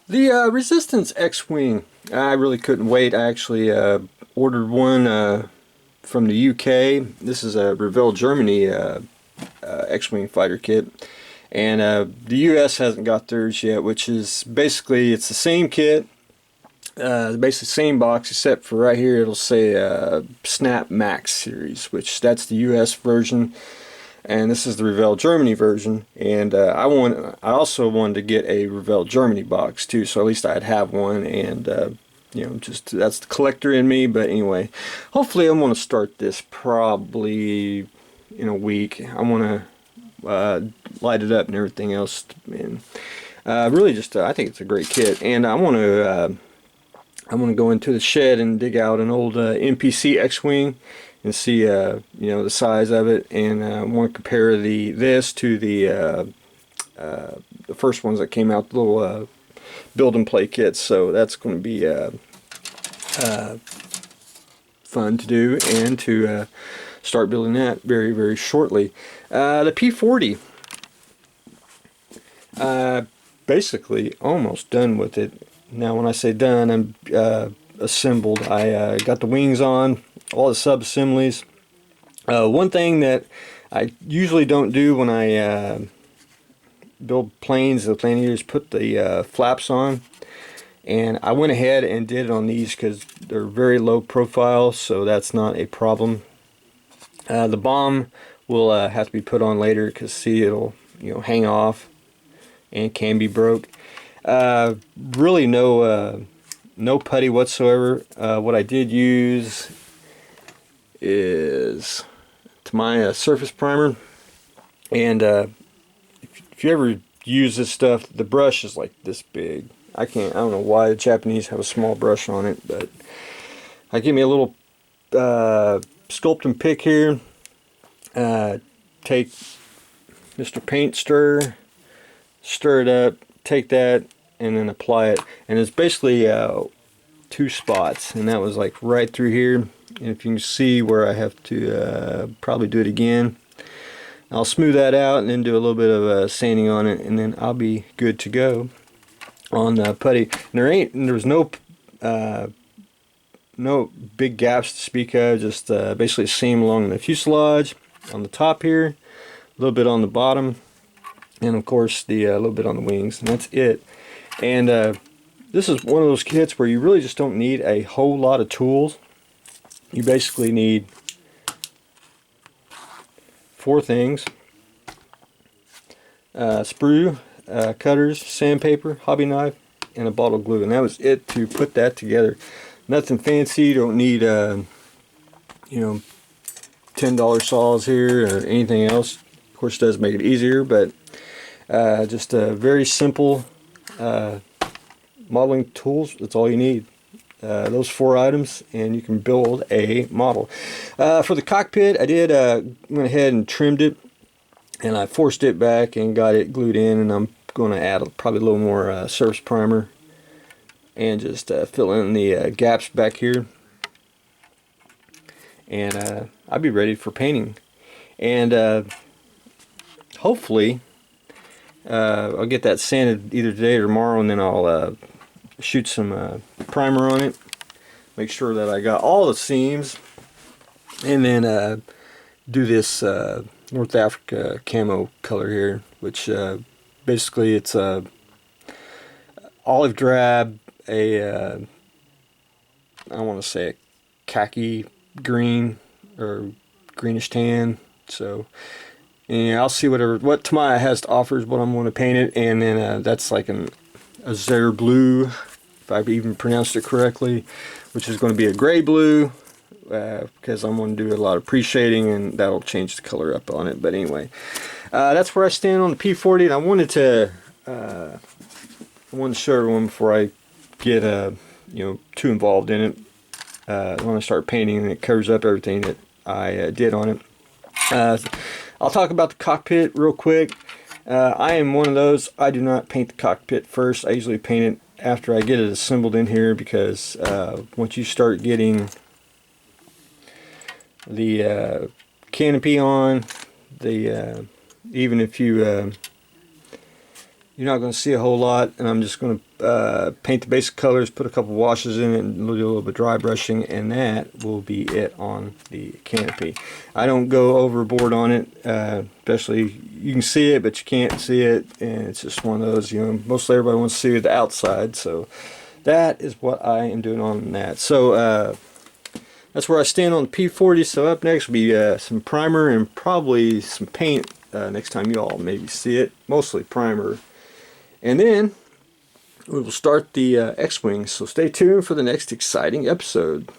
The Resistance X-Wing, I really couldn't wait. I actually ordered one from the UK. This is a Revell Germany X-Wing fighter kit. And the US hasn't got theirs yet, which is basically, it's the same kit, basically same box, except for right here it'll say Snap Max series, which that's the US version. And this is the Revell Germany version, and I also wanted to get a Revell Germany box too, so at least I'd have one, and just that's the collector in me. But anyway, hopefully I want to start this probably in a week. I want to light it up and everything else, and really just I think it's a great kit, and I want to go into the shed and dig out an old NPC X-Wing and see the size of it, and I want to compare this to the first ones that came out, the little build and play kits. So that's going to be fun to do, and to start building that very, very shortly. The P40, basically almost done with it. Now when I say done, I'm assembled. I got the wings on, all the sub-assemblies. One thing that I usually don't do when I build planes, the plane is put the flaps on. And I went ahead and did it on these because they're very low profile, so that's not a problem. The bomb will have to be put on later because see, it'll hang off and can be broke. Really no putty whatsoever. What I did use is to my surface primer, and if you ever use this stuff, the brush is like this big. I don't know why the Japanese have a small brush on it, but I give me a little sculpt and pick here. Take Mr. Paint stir it up, take that, and then apply it. And it's basically two spots, and that was like right through here. And if you can see where I have to probably do it again, I'll smooth that out and then do a little bit of sanding on it, and then I'll be good to go on putty. And there's no big gaps to speak of, just basically seam along the fuselage on the top here, a little bit on the bottom, and of course the little bit on the wings, and that's it. And this is one of those kits where you really just don't need a whole lot of tools. You basically need 4 things: sprue, cutters, sandpaper, hobby knife, and a bottle of glue. And that was it to put that together. Nothing fancy. You don't need $10 saws here or anything else. Of course, it does make it easier, but just a very simple modeling tools. That's all you need. Those 4 items, and you can build a model. For the cockpit, I did went ahead and trimmed it, and I forced it back and got it glued in, and I'm going to add probably a little more surface primer and just fill in the gaps back here, and I'll be ready for painting. And hopefully I'll get that sanded either today or tomorrow, and then I'll shoot some primer on it, make sure that I got all the seams, and then do this North Africa camo color here, which basically it's a olive drab, I want to say a khaki green or greenish tan. So I'll see what Tamaya has to offer is what I'm going to paint it, and then that's like an azure blue, if I've even pronounced it correctly, which is going to be a gray blue, because I'm going to do a lot of pre-shading, and that'll change the color up on it. But anyway, that's where I stand on the P40, and I wanted to show everyone before I get too involved in it. When I start painting, and it covers up everything that I did on it. I'll talk about the cockpit real quick. I am one of those, I do not paint the cockpit first. I usually paint it after I get it assembled in here, because once you start getting the canopy on, even if you You're not going to see a whole lot, and I'm just going to paint the basic colors, put a couple washes in it, and do a little bit of dry brushing, and that will be it on the canopy. I don't go overboard on it, especially you can see it, but you can't see it, and it's just one of those, you know, mostly everybody wants to see the outside, so that is what I am doing on that. So that's where I stand on the P40. So up next will be some primer and probably some paint next time you all maybe see it, mostly primer. And then we will start the X-Wing, so stay tuned for the next exciting episode.